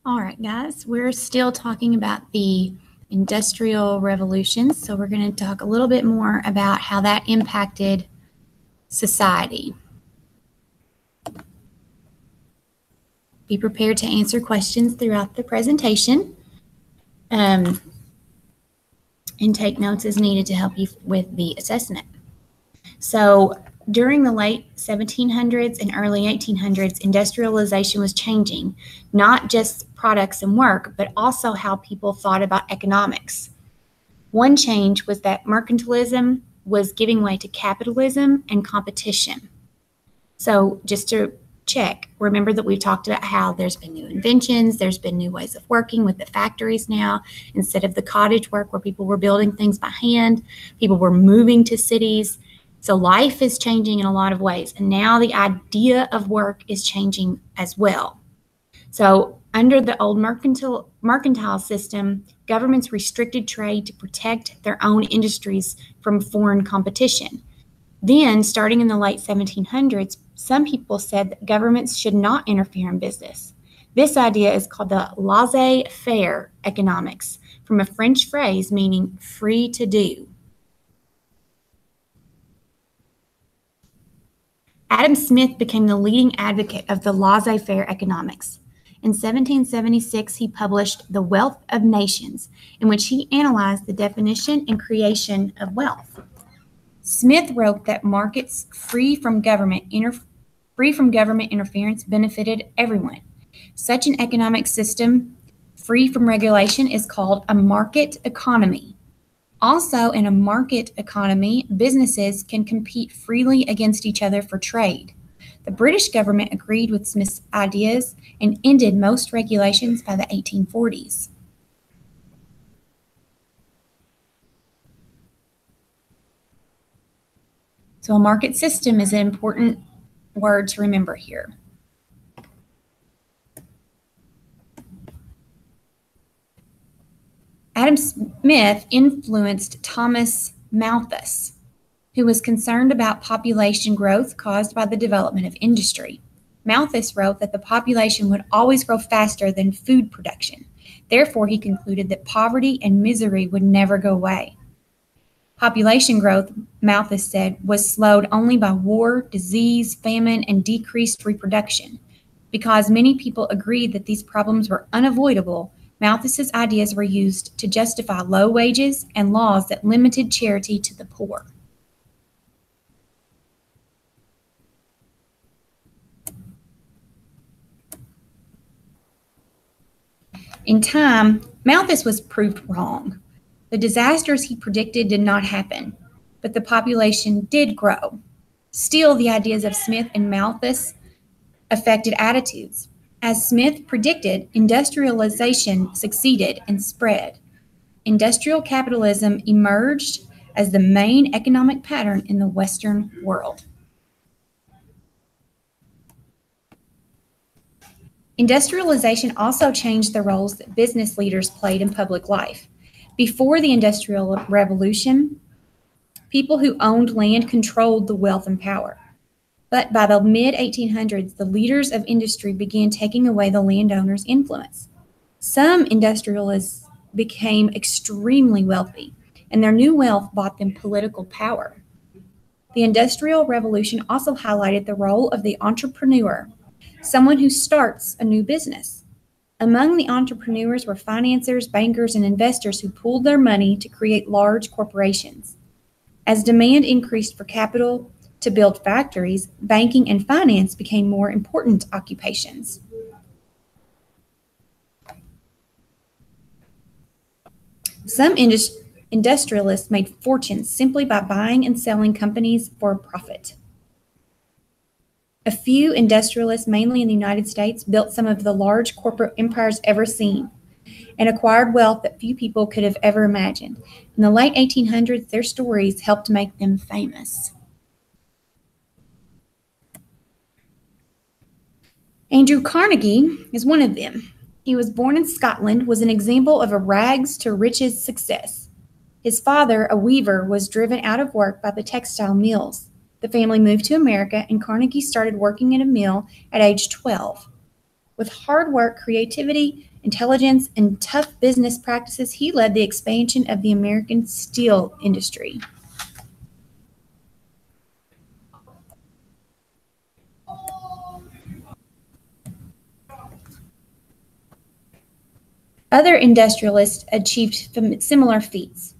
All right, guys, we're still talking about the Industrial Revolution, so we're going to talk a little bit more about how that impacted society. Be prepared to answer questions throughout the presentation and take notes as needed to help you with the assessment. So during the late 1700s and early 1800s, industrialization was changing, not just products and work, but also how people thought about economics. One change was that mercantilism was giving way to capitalism and competition. So just to check, remember that we've talked about how there's been new inventions, there's been new ways of working with the factories now. Instead of the cottage work where people were building things by hand, people were moving to cities. So life is changing in a lot of ways. And now the idea of work is changing as well. So under the old mercantile system, governments restricted trade to protect their own industries from foreign competition. Then, starting in the late 1700s, some people said that governments should not interfere in business. This idea is called the laissez-faire economics, from a French phrase meaning free to do. Adam Smith became the leading advocate of the laissez-faire economics. In 1776, he published The Wealth of Nations, in which he analyzed the definition and creation of wealth. Smith wrote that markets free from government interference benefited everyone. Such an economic system, free from regulation, is called a market economy. Also, in a market economy, businesses can compete freely against each other for trade. The British government agreed with Smith's ideas and ended most regulations by the 1840s. So a market system is an important word to remember here. Adam Smith influenced Thomas Malthus, who was concerned about population growth caused by the development of industry. Malthus wrote that the population would always grow faster than food production. Therefore, he concluded that poverty and misery would never go away. Population growth, Malthus said, was slowed only by war, disease, famine, and decreased reproduction. Because many people agreed that these problems were unavoidable, Malthus's ideas were used to justify low wages and laws that limited charity to the poor. In time, Malthus was proved wrong. The disasters he predicted did not happen, but the population did grow. Still, the ideas of Smith and Malthus affected attitudes. As Smith predicted, industrialization succeeded and spread. Industrial capitalism emerged as the main economic pattern in the Western world. Industrialization also changed the roles that business leaders played in public life. Before the Industrial Revolution, people who owned land controlled the wealth and power. But by the mid-1800s, the leaders of industry began taking away the landowner's influence. Some industrialists became extremely wealthy, and their new wealth bought them political power. The Industrial Revolution also highlighted the role of the entrepreneur, someone who starts a new business. Among the entrepreneurs were financiers, bankers, and investors who pooled their money to create large corporations. As demand increased for capital to build factories, banking and finance became more important occupations. Some industrialists made fortunes simply by buying and selling companies for a profit. A few industrialists, mainly in the United States, built some of the large corporate empires ever seen and acquired wealth that few people could have ever imagined. In the late 1800s, their stories helped make them famous. Andrew Carnegie is one of them. He was born in Scotland, was an example of a rags to riches success. His father, a weaver, was driven out of work by the textile mills. The family moved to America, and Carnegie started working at a mill at age 12. With hard work, creativity, intelligence, and tough business practices, he led the expansion of the American steel industry. Other industrialists achieved similar feats.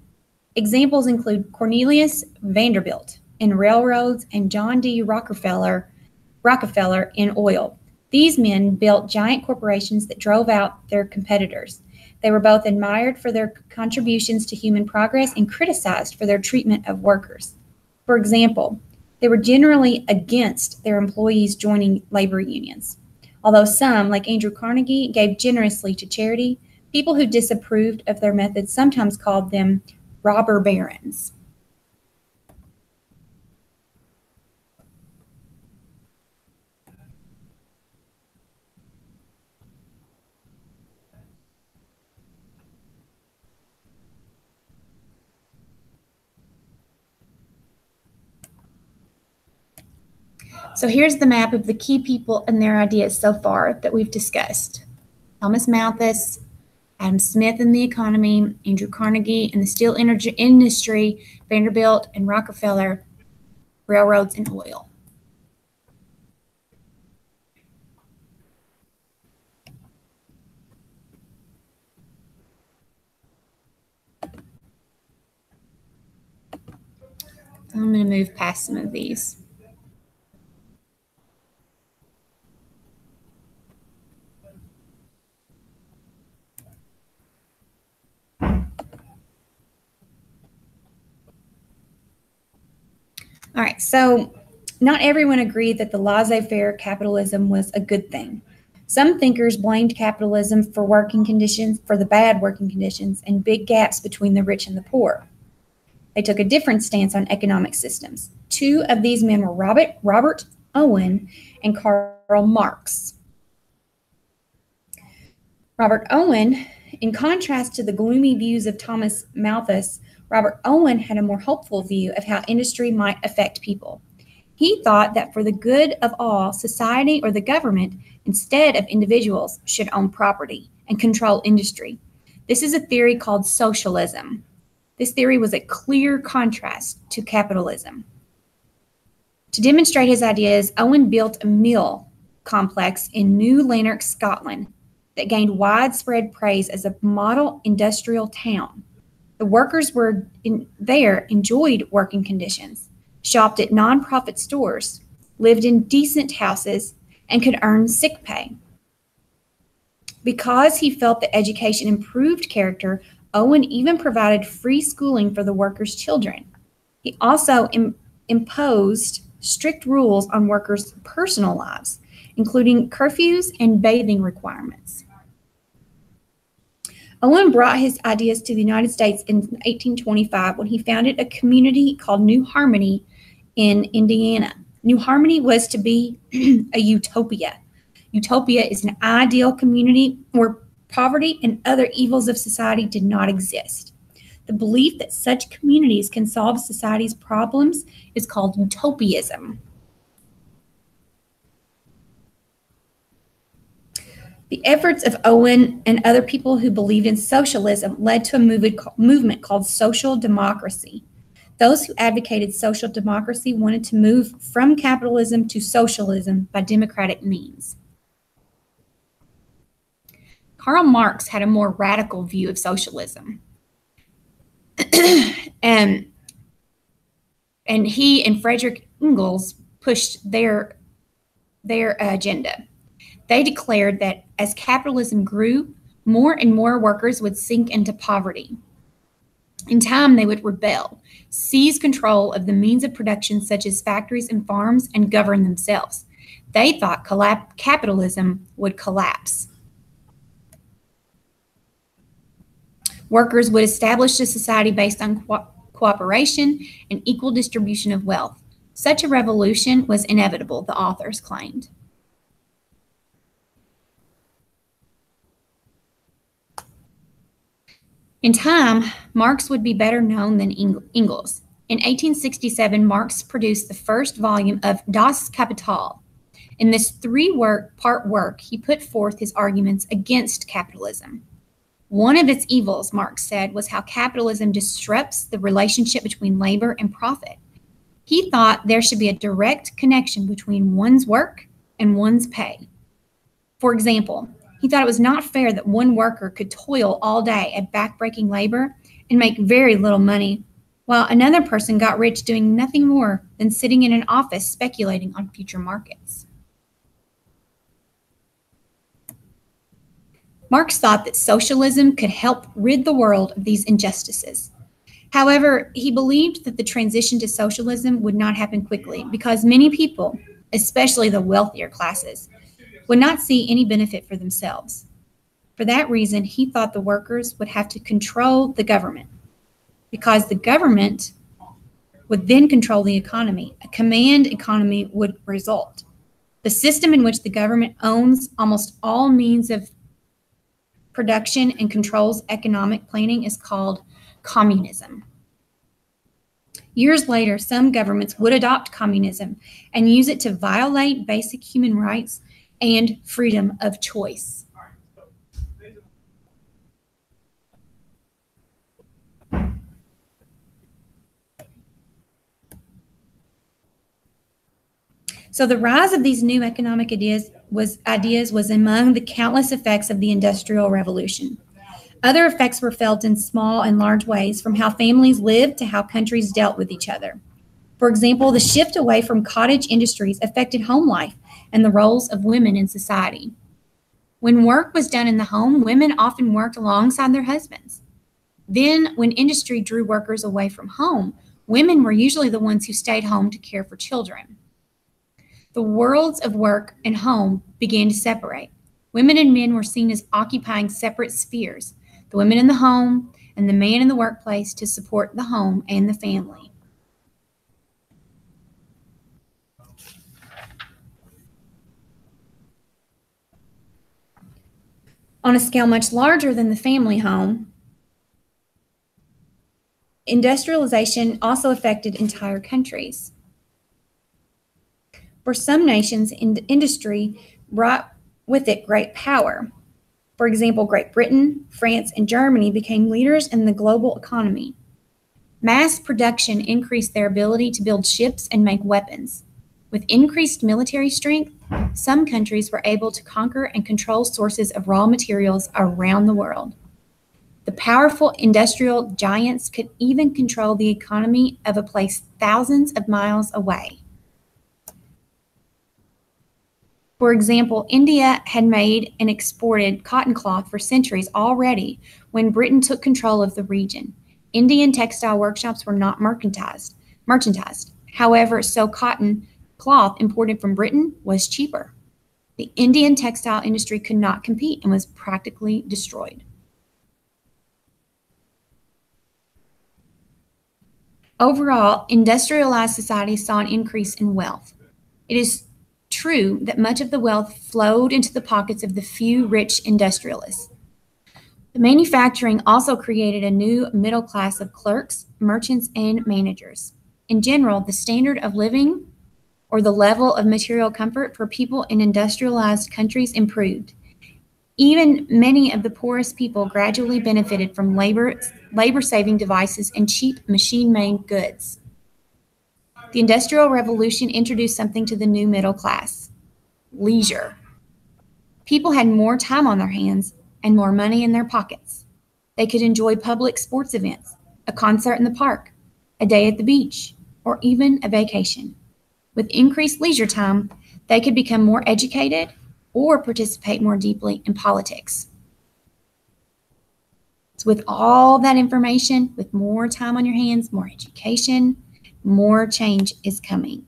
Examples include Cornelius Vanderbilt in railroads and John D. Rockefeller in oil. These men built giant corporations that drove out their competitors. They were both admired for their contributions to human progress and criticized for their treatment of workers. For example, they were generally against their employees joining labor unions. Although some, like Andrew Carnegie, gave generously to charity, people who disapproved of their methods sometimes called them robber barons. So here's the map of the key people and their ideas so far that we've discussed. Thomas Malthus, Adam Smith in the economy, Andrew Carnegie in the steel industry, Vanderbilt and Rockefeller, railroads and oil. I'm going to move past some of these. All right, so not everyone agreed that the laissez-faire capitalism was a good thing. Some thinkers blamed capitalism for the bad working conditions and big gaps between the rich and the poor. They took a different stance on economic systems. Two of these men were Robert Owen and Karl Marx. Robert Owen, in contrast to the gloomy views of Thomas Malthus, Robert Owen had a more hopeful view of how industry might affect people. He thought that for the good of all, society or the government, instead of individuals, should own property and control industry. This is a theory called socialism. This theory was a clear contrast to capitalism. To demonstrate his ideas, Owen built a mill complex in New Lanark, Scotland, that gained widespread praise as a model industrial town. The workers there enjoyed working conditions, shopped at nonprofit stores, lived in decent houses, and could earn sick pay. Because he felt that education improved character, Owen even provided free schooling for the workers' children. He also imposed strict rules on workers' personal lives, including curfews and bathing requirements. Owen brought his ideas to the United States in 1825 when he founded a community called New Harmony in Indiana. New Harmony was to be a utopia. Utopia is an ideal community where poverty and other evils of society did not exist. The belief that such communities can solve society's problems is called utopianism. The efforts of Owen and other people who believed in socialism led to a movement called social democracy. Those who advocated social democracy wanted to move from capitalism to socialism by democratic means. Karl Marx had a more radical view of socialism. and he and Friedrich Engels pushed their agenda. They declared that as capitalism grew, more and more workers would sink into poverty. In time, they would rebel, seize control of the means of production such as factories and farms, and govern themselves. They thought capitalism would collapse. Workers would establish a society based on cooperation and equal distribution of wealth. Such a revolution was inevitable, the authors claimed. In time, Marx would be better known than Engels. In 1867, Marx produced the first volume of Das Kapital. In this part work, he put forth his arguments against capitalism. One of its evils, Marx said, was how capitalism disrupts the relationship between labor and profit. He thought there should be a direct connection between one's work and one's pay. For example, he thought it was not fair that one worker could toil all day at backbreaking labor and make very little money, while another person got rich doing nothing more than sitting in an office speculating on future markets. Marx thought that socialism could help rid the world of these injustices. However, he believed that the transition to socialism would not happen quickly because many people, especially the wealthier classes, would not see any benefit for themselves. For that reason, he thought the workers would have to control the government because the government would then control the economy. A command economy would result. The system in which the government owns almost all means of production and controls economic planning is called communism. Years later, some governments would adopt communism and use it to violate basic human rights and freedom of choice. So the rise of these new economic ideas was among the countless effects of the Industrial Revolution. Other effects were felt in small and large ways, from how families lived to how countries dealt with each other. For example, the shift away from cottage industries affected home life and the roles of women in society. When work was done in the home, women often worked alongside their husbands. Then, when industry drew workers away from home, women were usually the ones who stayed home to care for children. The worlds of work and home began to separate. Women and men were seen as occupying separate spheres, the women in the home and the man in the workplace to support the home and the family. On a scale much larger than the family home, industrialization also affected entire countries. For some nations, industry brought with it great power. For example, Great Britain, France, and Germany became leaders in the global economy. Mass production increased their ability to build ships and make weapons. With increased military strength, some countries were able to conquer and control sources of raw materials around the world. The powerful industrial giants could even control the economy of a place thousands of miles away. For example, India had made and exported cotton cloth for centuries already when Britain took control of the region. Indian textile workshops were not merchandised. However, so cotton cloth imported from Britain was cheaper. The Indian textile industry could not compete and was practically destroyed. Overall, industrialized societies saw an increase in wealth. It is true that much of the wealth flowed into the pockets of the few rich industrialists. The manufacturing also created a new middle class of clerks, merchants, and managers. In general, the standard of living or the level of material comfort for people in industrialized countries improved. Even many of the poorest people gradually benefited from labor-saving devices and cheap machine-made goods. The Industrial Revolution introduced something to the new middle class: leisure. People had more time on their hands and more money in their pockets. They could enjoy public sports events, a concert in the park, a day at the beach, or even a vacation. With increased leisure time, they could become more educated or participate more deeply in politics. So with all that information, with more time on your hands, more education, more change is coming.